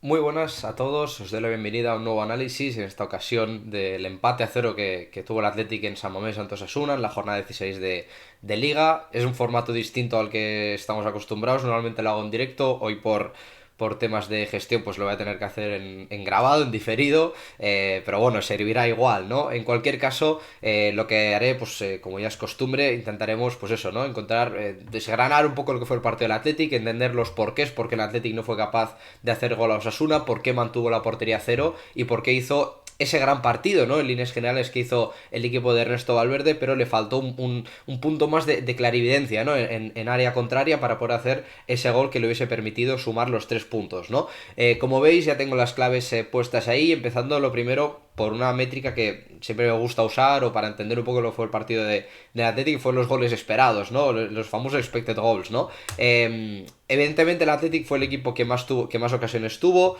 Muy buenas a todos, os doy la bienvenida a un nuevo análisis, en esta ocasión del empate a cero que tuvo el Athletic en San Mamés ante Osasuna en la jornada 16 de Liga. Es un formato distinto al que estamos acostumbrados, normalmente lo hago en directo, hoy por temas de gestión pues lo voy a tener que hacer en grabado, en diferido, pero bueno, servirá igual, ¿no? En cualquier caso, lo que haré, pues como ya es costumbre, intentaremos, pues eso, ¿no? Encontrar, desgranar un poco lo que fue el partido del Athletic, entender los porqués, por qué el Athletic no fue capaz de hacer gol a Osasuna, por qué mantuvo la portería cero y por qué hizo ese gran partido, ¿no? En líneas generales que hizo el equipo de Ernesto Valverde, pero le faltó un punto más de clarividencia, ¿no? En área contraria para poder hacer ese gol que le hubiese permitido sumar los 3 puntos, ¿no? Como veis, ya tengo las claves puestas ahí, empezando lo primero por una métrica que siempre me gusta usar o para entender un poco lo que fue el partido de Athletic, fueron los goles esperados, ¿no? Los famosos expected goals, ¿no? Evidentemente el Athletic fue el equipo que más ocasiones tuvo.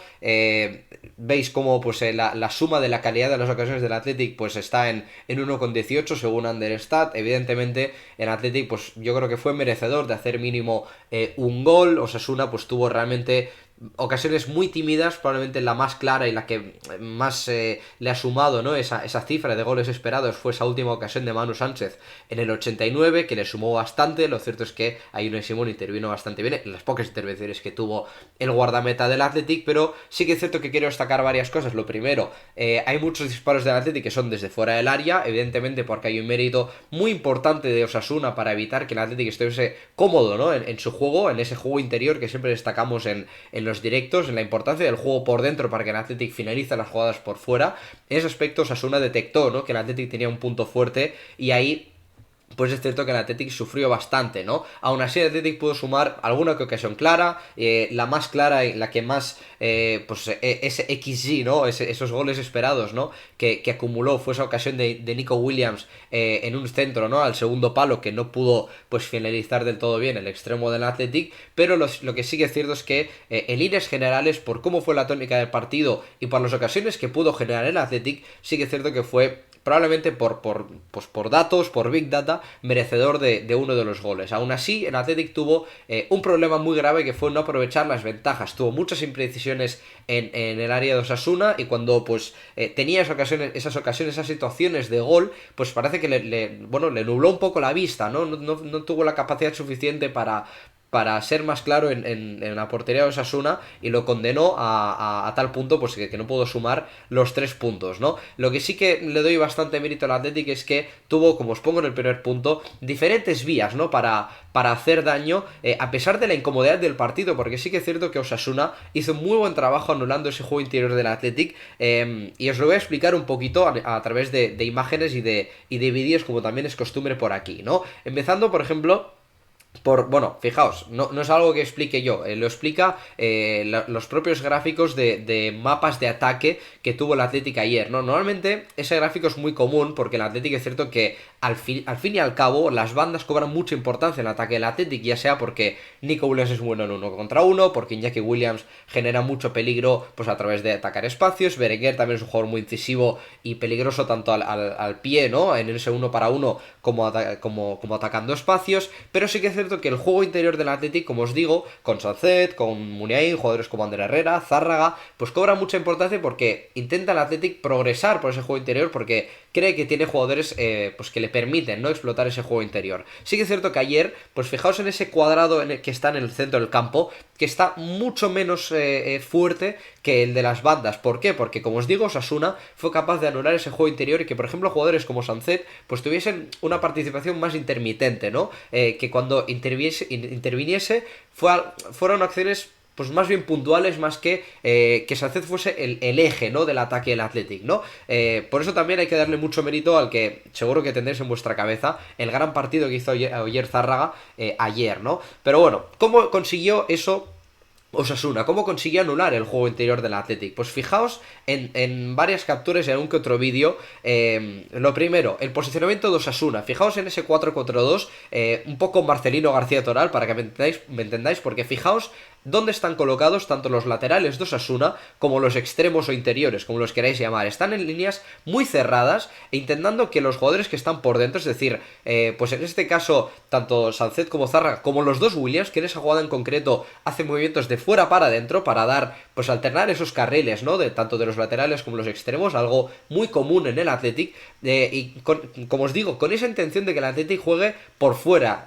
Veis cómo pues la suma de la calidad de las ocasiones del Athletic pues está en 1,18 según Understat. Evidentemente el Athletic pues yo creo que fue merecedor de hacer mínimo un gol. Osasuna pues tuvo realmente ocasiones muy tímidas, probablemente la más clara y la que más le ha sumado, ¿no? Esa cifra de goles esperados fue esa última ocasión de Manu Sánchez en el 89, que le sumó bastante. Lo cierto es que ahí Unai Simón intervino bastante bien en las pocas intervenciones que tuvo el guardameta del Athletic, pero sí que es cierto que quiero destacar varias cosas. Lo primero, hay muchos disparos del Athletic que son desde fuera del área, evidentemente porque hay un mérito muy importante de Osasuna para evitar que el Athletic estuviese cómodo, ¿no? En su juego, en ese juego interior que siempre destacamos en los directos, en la importancia del juego por dentro para que el Athletic finalice las jugadas por fuera. En ese aspecto Osasuna detectó, ¿no? Que el Athletic tenía un punto fuerte y ahí pues es cierto que el Athletic sufrió bastante, ¿no? Aún así el Athletic pudo sumar alguna que ocasión clara, la más clara y la que más, pues ese XG, ¿no? Esos goles esperados, ¿no? Que acumuló fue esa ocasión de Nico Williams en un centro, ¿no? Al segundo palo que no pudo, pues finalizar del todo bien el extremo del Athletic, pero lo que sí que es cierto es que en líneas generales, por cómo fue la tónica del partido y por las ocasiones que pudo generar el Athletic, sí que es cierto que fue probablemente por datos, por Big Data, merecedor de uno de los goles. Aún así, el Athletic tuvo un problema muy grave que fue no aprovechar las ventajas. Tuvo muchas imprecisiones en el área de Osasuna y cuando pues tenía esas ocasiones, esas situaciones de gol, pues parece que le nubló un poco la vista, ¿no? No tuvo la capacidad suficiente para ser más claro en la portería de Osasuna y lo condenó a tal punto pues que no pudo sumar los 3 puntos, ¿no? Lo que sí que le doy bastante mérito al Athletic es que tuvo, como os pongo en el primer punto, diferentes vías, ¿no? Para hacer daño a pesar de la incomodidad del partido, porque sí que es cierto que Osasuna hizo un muy buen trabajo anulando ese juego interior del Athletic, y os lo voy a explicar un poquito a través de imágenes y de vídeos como también es costumbre por aquí, ¿no? Empezando, por ejemplo, bueno, fijaos, no es algo que explique yo, lo explica los propios gráficos de mapas de ataque que tuvo el Athletic ayer, ¿no? Normalmente ese gráfico es muy común porque el Athletic es cierto que al fin y al cabo las bandas cobran mucha importancia en el ataque del Athletic, ya sea porque Nico Williams es bueno en 1 contra 1, porque Iñaki Williams genera mucho peligro pues a través de atacar espacios, Berenguer también es un jugador muy incisivo y peligroso tanto al pie, ¿no? En ese 1 para 1 como atacando espacios, pero sí que es cierto que el juego interior del Athletic, como os digo, con Sancet, con Muniain, jugadores como Ander Herrera, Zárraga, pues cobra mucha importancia porque intenta el Athletic progresar por ese juego interior porque cree que tiene jugadores pues que le permiten no explotar ese juego interior. Sí que es cierto que ayer, pues fijaos en ese cuadrado que está en el centro del campo, que está mucho menos fuerte que el de las bandas. ¿Por qué? Porque como os digo, Osasuna fue capaz de anular ese juego interior y que por ejemplo jugadores como Sancet pues tuviesen una participación más intermitente, ¿no? Que cuando interviniese fueron acciones pues más bien puntuales, más que Sánchez fuese el eje, ¿no? Del ataque del Athletic, ¿no? Por eso también hay que darle mucho mérito al que seguro que tendréis en vuestra cabeza el gran partido que hizo ayer Zárraga ayer, ¿no? Pero bueno, ¿cómo consiguió eso Osasuna? ¿Cómo consiguió anular el juego interior del Athletic? Pues fijaos en varias capturas y en un que otro vídeo. Lo primero, el posicionamiento de Osasuna. Fijaos en ese 4-4-2, un poco Marcelino García Toral, para que me entendáis, porque fijaos dónde están colocados tanto los laterales de Osasuna como los extremos o interiores, como los queráis llamar. Están en líneas muy cerradas e intentando que los jugadores que están por dentro, es decir, pues en este caso, tanto Sancet como Zárraga, como los dos Williams, que en esa jugada en concreto hacen movimientos de fuera para adentro para dar, pues alternar esos carriles, ¿no? Tanto de los laterales como los extremos, algo muy común en el Athletic, como os digo, con esa intención de que el Athletic juegue por fuera,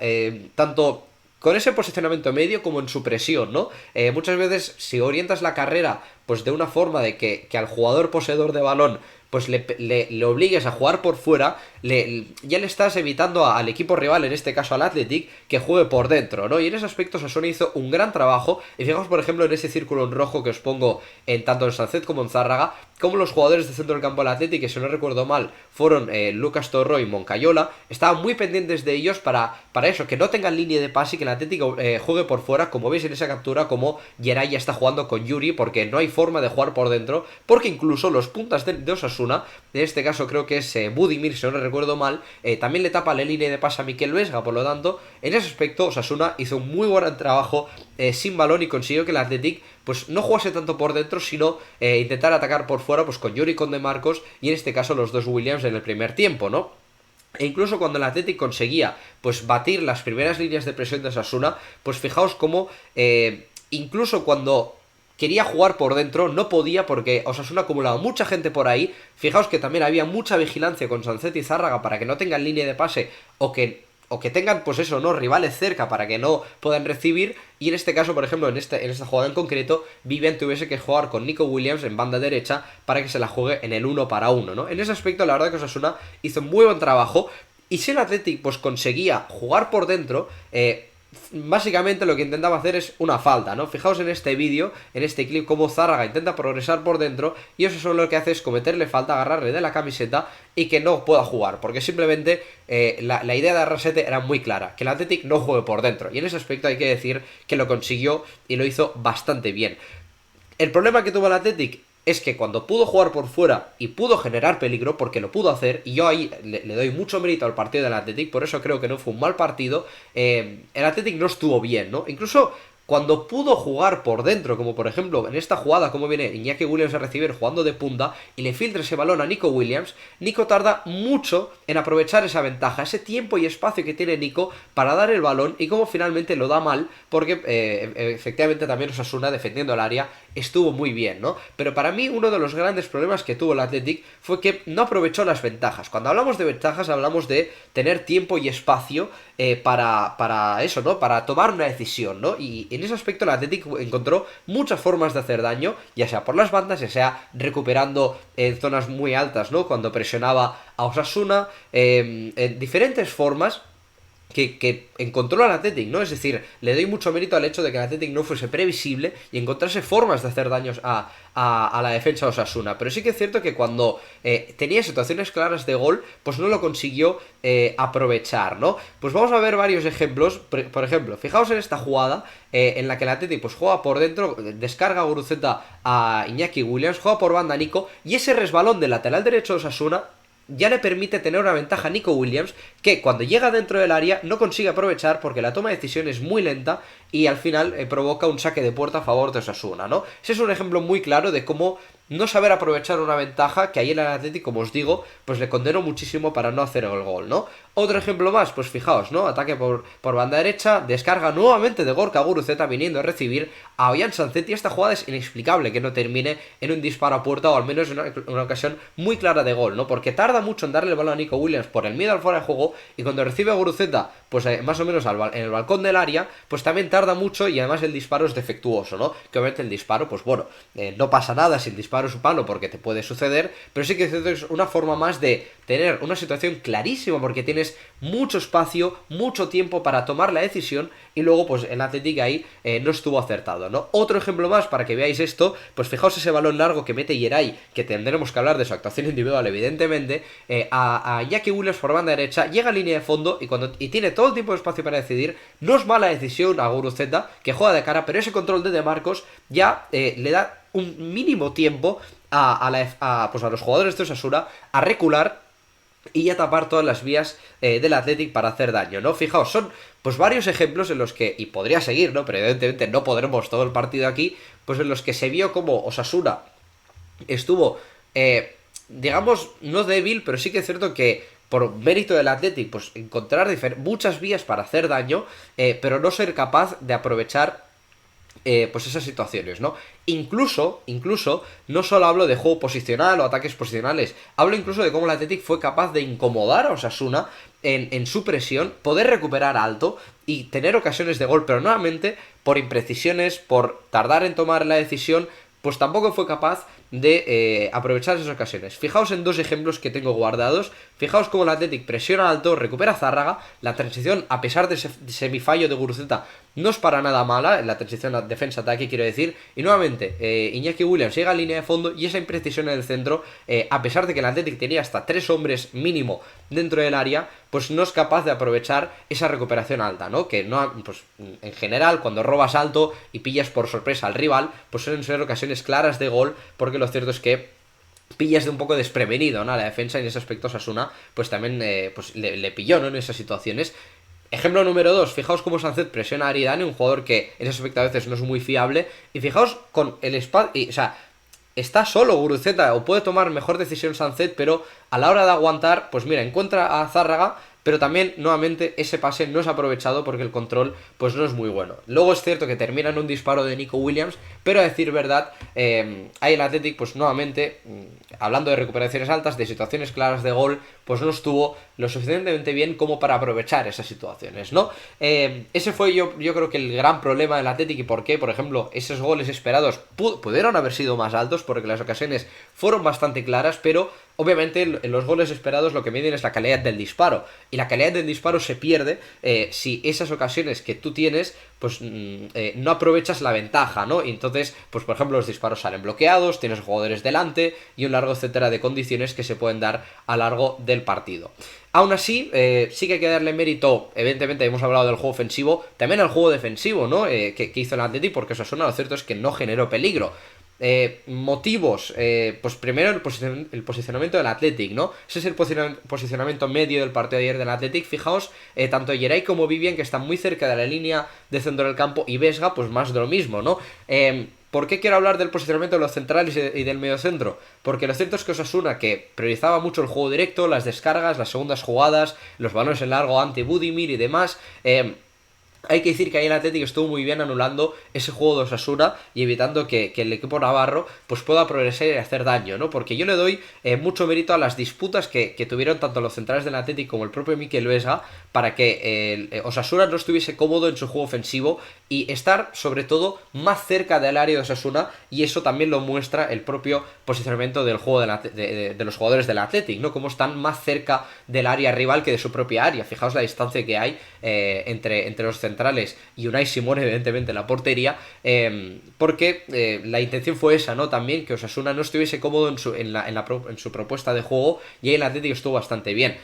tanto con ese posicionamiento medio como en su presión, ¿no? Muchas veces si orientas la carrera pues de una forma de que al jugador poseedor de balón pues le obligues a jugar por fuera, ya le estás evitando al equipo rival, en este caso al Athletic, que juegue por dentro, ¿no? Y en ese aspecto Osasuna hizo un gran trabajo, y fijaos por ejemplo en ese círculo en rojo que os pongo en tanto en Sancet como en Zárraga, como los jugadores de centro del campo del Athletic, que si no recuerdo mal, fueron Lucas Torro y Moncayola, estaban muy pendientes de ellos para eso, que no tengan línea de pase y que el Athletic juegue por fuera, como veis en esa captura, como Geray ya está jugando con Yuri, porque no hay forma de jugar por dentro, porque incluso los puntas de Osasuna, en este caso creo que es Budimir, si no recuerdo mal, también le tapa la línea de pase a Mikel Vesga, por lo tanto, en ese aspecto Osasuna hizo un muy buen trabajo sin balón y consiguió que el Athletic pues no jugase tanto por dentro, sino intentar atacar por fuera, pues con Yuri y con De Marcos, y en este caso los dos Williams en el primer tiempo, ¿no? E incluso cuando el Athletic conseguía pues batir las primeras líneas de presión de Osasuna, pues fijaos cómo incluso cuando quería jugar por dentro, no podía porque Osasuna acumulaba mucha gente por ahí. Fijaos que también había mucha vigilancia con Sancet y Zárraga para que no tengan línea de pase o que tengan, pues eso, ¿no? Rivales cerca para que no puedan recibir. Y en este caso, por ejemplo, en esta jugada en concreto, Vivian tuviese que jugar con Nico Williams en banda derecha para que se la juegue en el 1 para 1, ¿no? En ese aspecto, la verdad que Osasuna hizo un muy buen trabajo. Y si el Athletic pues conseguía jugar por dentro, básicamente lo que intentaba hacer es una falta, ¿no? Fijaos en este vídeo, en este clip, cómo Zárraga intenta progresar por dentro y eso solo lo que hace es cometerle falta, agarrarle de la camiseta y que no pueda jugar, porque simplemente la idea de Arrasete era muy clara, que el Athletic no juegue por dentro, y en ese aspecto hay que decir que lo consiguió y lo hizo bastante bien. El problema que tuvo el Athletic es que cuando pudo jugar por fuera y pudo generar peligro, porque lo pudo hacer, y yo ahí le doy mucho mérito al partido del Athletic, por eso creo que no fue un mal partido, el Athletic no estuvo bien, ¿no? Incluso cuando pudo jugar por dentro, como por ejemplo en esta jugada, como viene Iñaki Williams a recibir jugando de punta y le filtra ese balón a Nico Williams, Nico tarda mucho en aprovechar esa ventaja, ese tiempo y espacio que tiene Nico para dar el balón y como finalmente lo da mal, porque efectivamente también Osasuna defendiendo el área estuvo muy bien, ¿no? Pero para mí uno de los grandes problemas que tuvo el Athletic fue que no aprovechó las ventajas. Cuando hablamos de ventajas hablamos de tener tiempo y espacio para eso, ¿no? Para tomar una decisión, ¿no? Y en ese aspecto el Athletic encontró muchas formas de hacer daño, ya sea por las bandas, ya sea recuperando en zonas muy altas, ¿no? Cuando presionaba a Osasuna, en diferentes formas que encontró al Athletic, ¿no? Es decir, le doy mucho mérito al hecho de que el Athletic no fuese previsible y encontrase formas de hacer daños a la defensa de Osasuna. Pero sí que es cierto que cuando tenía situaciones claras de gol, pues no lo consiguió aprovechar, ¿no? Pues vamos a ver varios ejemplos. Por ejemplo, fijaos en esta jugada en la que el Athletic pues juega por dentro, descarga a Guruceta a Iñaki Williams, juega por banda a Nico, y ese resbalón del lateral derecho de Osasuna ya le permite tener una ventaja a Nico Williams, que cuando llega dentro del área no consigue aprovechar porque la toma de decisión es muy lenta y al final provoca un saque de puerta a favor de Osasuna, ¿no? Ese es un ejemplo muy claro de cómo no saber aprovechar una ventaja que ahí en el Athletic, como os digo, pues le condenó muchísimo para no hacer el gol, ¿no? Otro ejemplo más, pues fijaos, ¿no? Ataque por banda derecha, descarga nuevamente de Gorka Guruceta viniendo a recibir a Ollán Sancet, y esta jugada es inexplicable que no termine en un disparo a puerta o al menos en una ocasión muy clara de gol, ¿no? Porque tarda mucho en darle el balón a Nico Williams por el miedo al fuera de juego, y cuando recibe a Guruceta, pues más o menos en el balcón del área, pues también tarda mucho y además el disparo es defectuoso, ¿no? Que obviamente el disparo, pues bueno, no pasa nada si el disparo es palo porque te puede suceder, pero sí que es una forma más de tener una situación clarísima porque tienes mucho espacio, mucho tiempo para tomar la decisión, y luego pues el Athletic ahí no estuvo acertado, ¿no? Otro ejemplo más para que veáis esto, pues fijaos ese balón largo que mete Geray, que tendremos que hablar de su actuación individual evidentemente, a Iñaki Williams por banda derecha, llega a línea de fondo y tiene todo el tiempo de espacio para decidir. No es mala decisión a Guruceta, que juega de cara, pero ese control de Marcos ya le da un mínimo tiempo a los jugadores de Osasuna a recular y a tapar todas las vías del Athletic para hacer daño, ¿no? Fijaos, son pues varios ejemplos en los que, y podría seguir, ¿no? Pero evidentemente no podremos todo el partido aquí, pues en los que se vio como Osasuna estuvo, digamos, no débil, pero sí que es cierto que por mérito del Athletic, pues encontrar muchas vías para hacer daño, pero no ser capaz de aprovechar pues esas situaciones, ¿no? Incluso, no solo hablo de juego posicional o ataques posicionales, hablo incluso de cómo el Athletic fue capaz de incomodar a Osasuna en su presión, poder recuperar alto y tener ocasiones de gol, pero nuevamente por imprecisiones, por tardar en tomar la decisión, pues tampoco fue capaz de aprovechar esas ocasiones. Fijaos en dos ejemplos que tengo guardados. Fijaos cómo el Athletic presiona alto, recupera Zárraga. La transición, a pesar de ese semifallo de Guruceta, no es para nada mala. La transición defensa-ataque, quiero decir. Y nuevamente, Iñaki Williams llega a línea de fondo y esa imprecisión en el centro, a pesar de que el Athletic tenía hasta 3 hombres mínimo dentro del área, pues no es capaz de aprovechar esa recuperación alta, ¿no? Que no, pues en general, cuando robas alto y pillas por sorpresa al rival, pues suelen ser ocasiones claras de gol, porque lo cierto es que pillas de un poco desprevenido, ¿no? La defensa, y en ese aspecto Osasuna pues también pues le pilló, ¿no? En esas situaciones. Ejemplo número 2, fijaos cómo Sánchez presiona a Aridane, un jugador que en ese aspecto a veces no es muy fiable, y fijaos con el espacio, o sea, está solo Guruceta, o puede tomar mejor decisión Sánchez, pero a la hora de aguantar, pues mira, encuentra a Zárraga, pero también, nuevamente, ese pase no es aprovechado porque el control pues no es muy bueno. Luego es cierto que termina en un disparo de Nico Williams, pero a decir verdad, ahí el Athletic, pues nuevamente, hablando de recuperaciones altas, de situaciones claras de gol, pues no estuvo lo suficientemente bien como para aprovechar esas situaciones, ¿no? Ese fue yo creo que el gran problema del Athletic, y por qué, por ejemplo, esos goles esperados pudieron haber sido más altos, porque las ocasiones fueron bastante claras, pero obviamente en los goles esperados lo que miden es la calidad del disparo, y la calidad del disparo se pierde si esas ocasiones que tú tienes pues no aprovechas la ventaja, ¿no? Y entonces, pues por ejemplo, los disparos salen bloqueados, tienes jugadores delante y un largo etcétera de condiciones que se pueden dar a lo largo del partido. Aún así, sí que hay que darle mérito, evidentemente hemos hablado del juego ofensivo, también al juego defensivo, ¿no? Que hizo el Atleti, porque Osasuna lo cierto es que no generó peligro. Motivos, pues primero el posicionamiento del Athletic, ¿no? Ese es el posicionamiento medio del partido de ayer del Athletic. Fijaos, tanto Yeray como Vivian, que están muy cerca de la línea de centro del campo, y Vesga, pues más de lo mismo, ¿no? ¿Por qué quiero hablar del posicionamiento de los centrales y del mediocentro? Porque lo cierto es que Osasuna, que priorizaba mucho el juego directo, las descargas, las segundas jugadas, los balones en largo ante Budimir y demás, hay que decir que ahí el Atlético estuvo muy bien anulando ese juego de Osasuna y evitando que el equipo navarro pues pueda progresar y hacer daño, ¿no? Porque yo le doy mucho mérito a las disputas que tuvieron tanto los centrales del Atlético como el propio Mikel Vesga para que Osasuna no estuviese cómodo en su juego ofensivo y estar sobre todo más cerca del área de Osasuna, y eso también lo muestra el propio posicionamiento del juego de los jugadores del Atlético, ¿no? Como están más cerca del área rival que de su propia área. Fijaos la distancia que hay entre los centrales y Unai Simón, evidentemente, en la portería, porque la intención fue esa, ¿no? También que Osasuna no estuviese cómodo en su propuesta de juego, y ahí el Atlético estuvo bastante bien.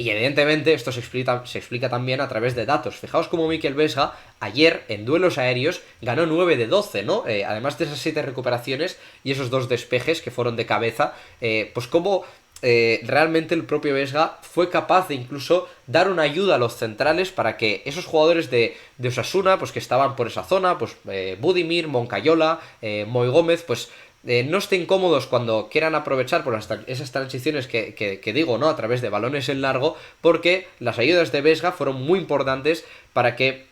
Y evidentemente esto se explica también a través de datos. Fijaos cómo Mikel Vesga ayer en duelos aéreos ganó 9 de 12, ¿no? Además de esas 7 recuperaciones y esos 2 despejes que fueron de cabeza, pues como realmente el propio Vesga fue capaz de incluso dar una ayuda a los centrales para que esos jugadores de Osasuna, pues que estaban por esa zona, pues Budimir, Moncayola, Moi Gómez, pues no estén cómodos cuando quieran aprovechar por esas transiciones que digo, ¿no? A través de balones en largo, porque las ayudas de Vesga fueron muy importantes para que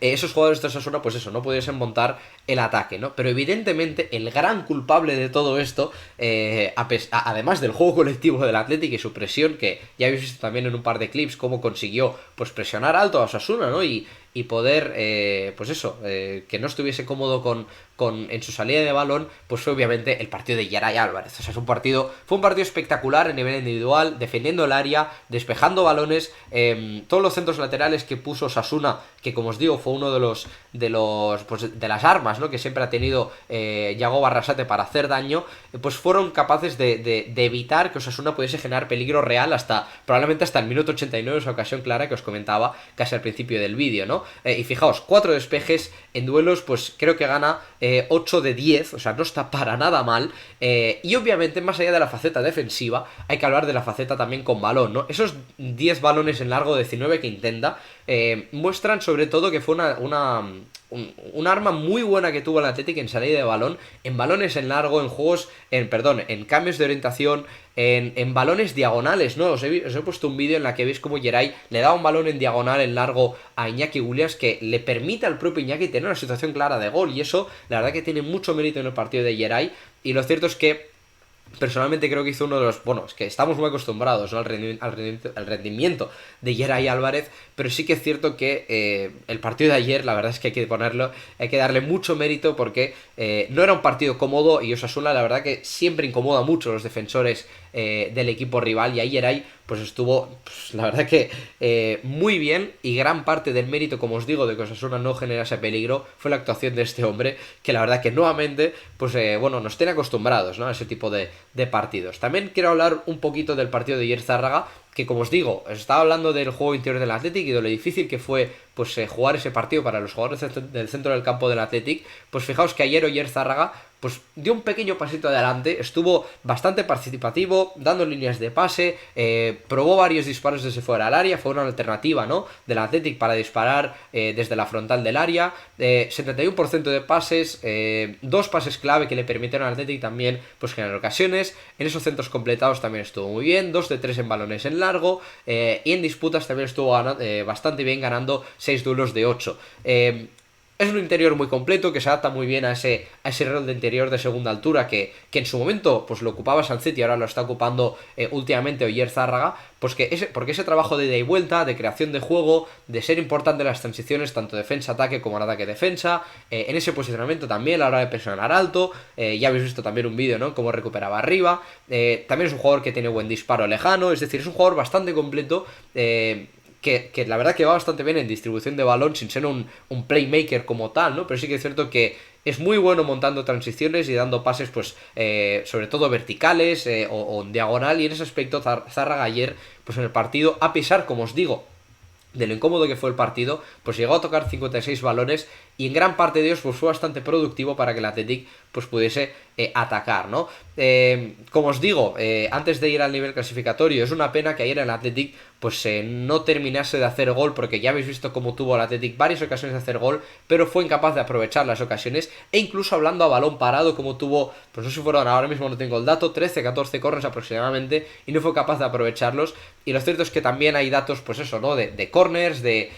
esos jugadores de Osasuna, pues eso, no pudiesen montar el ataque, ¿no? Pero evidentemente el gran culpable de todo esto, además del juego colectivo del Athletic y su presión, que ya habéis visto también en un par de clips cómo consiguió pues presionar alto a Osasuna, ¿no? Y poder, pues eso, que no estuviese cómodo en su salida de balón, pues fue obviamente el partido de Yeray Álvarez. O sea, fue un partido espectacular a nivel individual, defendiendo el área, despejando balones, todos los centros laterales que puso Osasuna, que como os digo fue uno de las armas, ¿no? Que siempre ha tenido Yago Barrasate para hacer daño, pues fueron capaces de evitar que Osasuna pudiese generar peligro real probablemente hasta el minuto 89, esa ocasión clara que os comentaba casi al principio del vídeo, ¿no? Y fijaos, 4 despejes en duelos, pues creo que gana 8 de 10, o sea, no está para nada mal. Y obviamente, más allá de la faceta defensiva, hay que hablar de la faceta también con balón, ¿no? Esos 10 balones en largo, 19 que intenta, muestran sobre todo que fue un arma muy buena que tuvo el Athletic en salida de balón, en balones en largo, en juegos, en cambios de orientación, en balones diagonales, ¿no? Os he puesto un vídeo en la que veis como Geray le da un balón en diagonal en largo a Iñaki Williams que le permite al propio Iñaki tener una situación clara de gol, y eso la verdad que tiene mucho mérito en el partido de Geray, y lo cierto es que personalmente creo que hizo uno de los... Bueno, es que estamos muy acostumbrados, ¿no?, al rendimiento de Geray Álvarez, pero sí que es cierto que el partido de ayer, la verdad es que hay que darle mucho mérito porque no era un partido cómodo, y Osasuna la verdad que siempre incomoda mucho a los defensores del equipo rival, y ahí Geray pues estuvo, pues, la verdad que muy bien, y gran parte del mérito, como os digo, de que Osasuna no generase peligro fue la actuación de este hombre, que la verdad que nuevamente, pues bueno, nos tiene acostumbrados, ¿no?, a ese tipo de partidos. También quiero hablar un poquito del partido de ayer Zárraga, que como os digo, os estaba hablando del juego interior del Athletic y de lo difícil que fue pues jugar ese partido para los jugadores del centro del campo del Athletic. Pues fijaos que ayer Zárraga pues dio un pequeño pasito adelante, estuvo bastante participativo, dando líneas de pase, probó varios disparos desde fuera del área, fue una alternativa, ¿no?, del Athletic para disparar desde la frontal del área, 71% de pases, dos pases clave que le permitieron al Athletic también pues generar ocasiones, en esos centros completados también estuvo muy bien, 2 de 3 en balones en largo, y en disputas también estuvo bastante bien, ganando 6 duelos de 8. Es un interior muy completo que se adapta muy bien a ese rol de interior de segunda altura que en su momento pues lo ocupaba Sanzet y ahora lo está ocupando últimamente Oyer Zárraga, pues porque ese trabajo de ida y vuelta, de creación de juego, de ser importante en las transiciones, tanto defensa-ataque como en ataque-defensa, en ese posicionamiento también a la hora de presionar alto, ya habéis visto también un vídeo, ¿no?, cómo recuperaba arriba, también es un jugador que tiene buen disparo lejano, es decir, es un jugador bastante completo, que la verdad que va bastante bien en distribución de balón sin ser un playmaker como tal, ¿no? Pero sí que es cierto que es muy bueno montando transiciones y dando pases, pues, sobre todo verticales o en diagonal, y en ese aspecto Zárraga ayer, pues en el partido, a pesar, como os digo, de lo incómodo que fue el partido, pues llegó a tocar 56 balones y en gran parte de ellos pues fue bastante productivo para que el Athletic pues pudiese atacar, ¿no? Como os digo, antes de ir al nivel clasificatorio, es una pena que ayer el Athletic pues no terminase de hacer gol, porque ya habéis visto cómo tuvo el Athletic varias ocasiones de hacer gol, pero fue incapaz de aprovechar las ocasiones, e incluso hablando a balón parado, como tuvo, pues no sé si fueron, ahora mismo no tengo el dato, 13-14 corners aproximadamente, y no fue capaz de aprovecharlos, y lo cierto es que también hay datos, pues eso, ¿no?, de corners, de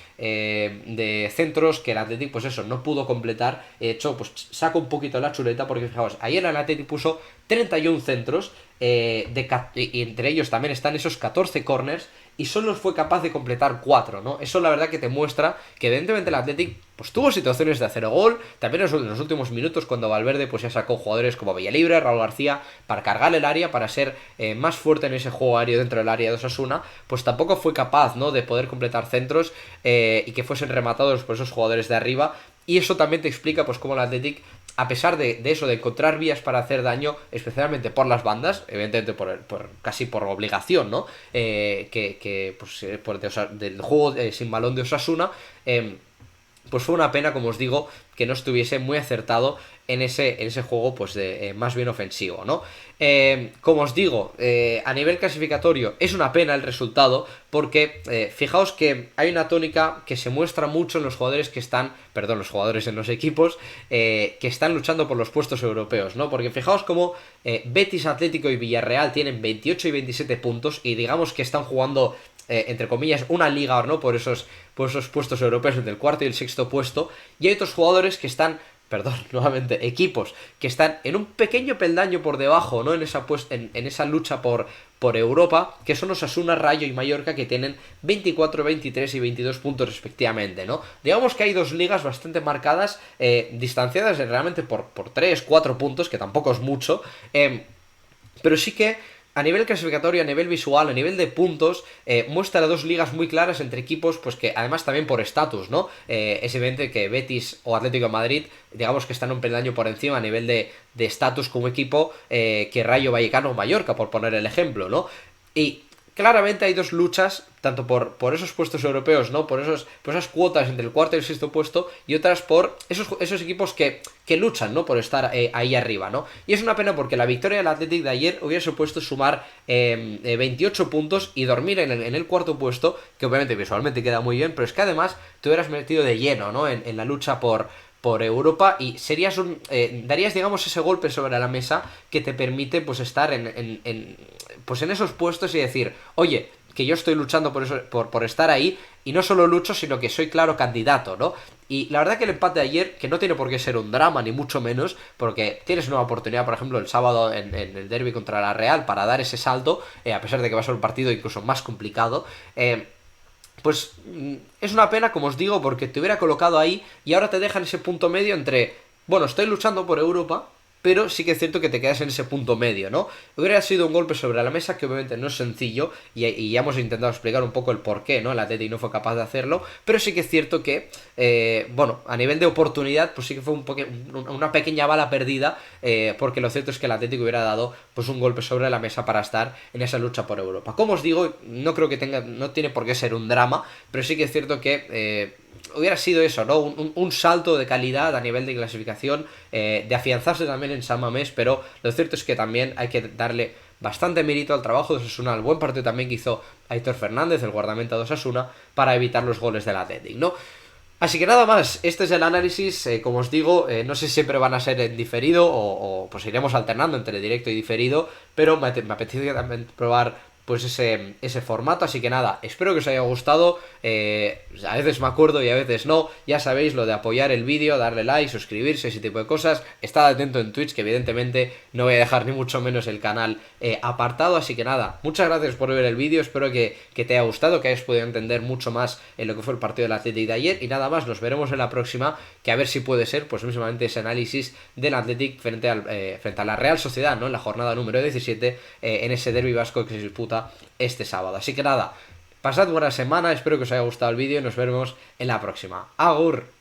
centros que el Athletic, pues eso, no pudo completar. De hecho, pues saco un poquito la chuleta, porque fijaos, ayer el Athletic puso 31 centros, y entre ellos también están esos 14 corners, y solo fue capaz de completar 4, ¿no? Eso la verdad que te muestra que evidentemente el Athletic pues tuvo situaciones de hacer gol, también en los últimos minutos cuando Valverde pues ya sacó jugadores como Villalibre, Raúl García, para cargar el área, para ser más fuerte en ese juego aéreo dentro del área de Osasuna, pues tampoco fue capaz, ¿no?, de poder completar centros y que fuesen rematados por esos jugadores de arriba, y eso también te explica pues cómo el Athletic, a pesar de eso, de encontrar vías para hacer daño, especialmente por las bandas, evidentemente casi por obligación, ¿no?, del juego sin balón de Osasuna, pues fue una pena, como os digo, que no estuviese muy acertado en ese juego pues de más bien ofensivo, ¿no? Como os digo, a nivel clasificatorio es una pena el resultado, porque fijaos que hay una tónica que se muestra mucho en los jugadores los jugadores en los equipos que están luchando por los puestos europeos, ¿no? Porque fijaos como Betis, Atlético y Villarreal tienen 28 y 27 puntos, y digamos que están jugando entre comillas, una liga, ¿no?, por esos puestos europeos, entre el cuarto y el sexto puesto, y hay otros jugadores que están, nuevamente, equipos que están en un pequeño peldaño por debajo, ¿no?, en esa lucha por Europa, que son Osasuna, Rayo y Mallorca, que tienen 24, 23 y 22 puntos respectivamente, ¿no? Digamos que hay dos ligas bastante marcadas, distanciadas realmente por 3, 4 puntos, que tampoco es mucho, pero sí que a nivel clasificatorio, a nivel visual, a nivel de puntos, muestra dos ligas muy claras entre equipos, pues que además también por estatus, ¿no? Es evidente que Betis o Atlético de Madrid, digamos que están un peldaño por encima a nivel de estatus como equipo que Rayo Vallecano o Mallorca, por poner el ejemplo, ¿no? Y claramente hay dos luchas tanto por esos puestos europeos, ¿no? Por esas cuotas entre el cuarto y el sexto puesto, y otras por esos equipos que luchan, ¿no? Por estar ahí arriba, ¿no? Y es una pena porque la victoria del Athletic de ayer hubiera supuesto sumar 28 puntos y dormir en el cuarto puesto, que obviamente visualmente queda muy bien, pero es que además te hubieras metido de lleno, ¿no? En la lucha por Europa, y serías darías, digamos, ese golpe sobre la mesa que te permite pues estar pues en esos puestos y decir, oye, que yo estoy luchando por eso, por estar ahí, y no solo lucho, sino que soy claro candidato, ¿no? Y la verdad que el empate de ayer, que no tiene por qué ser un drama, ni mucho menos, porque tienes una oportunidad, por ejemplo, el sábado en el derbi contra la Real para dar ese salto, a pesar de que va a ser un partido incluso más complicado, pues es una pena, como os digo, porque te hubiera colocado ahí y ahora te dejan ese punto medio entre, bueno, estoy luchando por Europa, pero sí que es cierto que te quedas en ese punto medio, ¿no? Hubiera sido un golpe sobre la mesa que obviamente no es sencillo, y ya hemos intentado explicar un poco el por qué, ¿no? El Atleti no fue capaz de hacerlo, pero sí que es cierto que, bueno, a nivel de oportunidad, pues sí que fue una pequeña bala perdida, porque lo cierto es que el Atlético hubiera dado pues un golpe sobre la mesa para estar en esa lucha por Europa. Como os digo, no creo que no tiene por qué ser un drama, pero sí que es cierto que hubiera sido eso, ¿no? Un salto de calidad a nivel de clasificación, de afianzarse también en San Mamés, pero lo cierto es que también hay que darle bastante mérito al trabajo de Osasuna, al buen partido también que hizo Aitor Fernández, el guardameta de Osasuna, para evitar los goles del Athletic, ¿no? Así que nada más, este es el análisis, como os digo, no sé si siempre van a ser en diferido o pues iremos alternando entre directo y diferido, pero me apetece también probar pues ese formato, así que nada, espero que os haya gustado, a veces me acuerdo y a veces no, ya sabéis lo de apoyar el vídeo, darle like, suscribirse, ese tipo de cosas, estad atento en Twitch, que evidentemente no voy a dejar ni mucho menos el canal apartado, así que nada, muchas gracias por ver el vídeo, espero que te haya gustado, que hayas podido entender mucho más en lo que fue el partido del Athletic de ayer, y nada más, nos veremos en la próxima, que a ver si puede ser, pues mismamente ese análisis del Athletic frente a la Real Sociedad, ¿no? En la jornada número 17, en ese derbi vasco que se disputa este sábado. Así que nada, pasad buena semana, espero que os haya gustado el vídeo y nos vemos en la próxima. ¡Agur!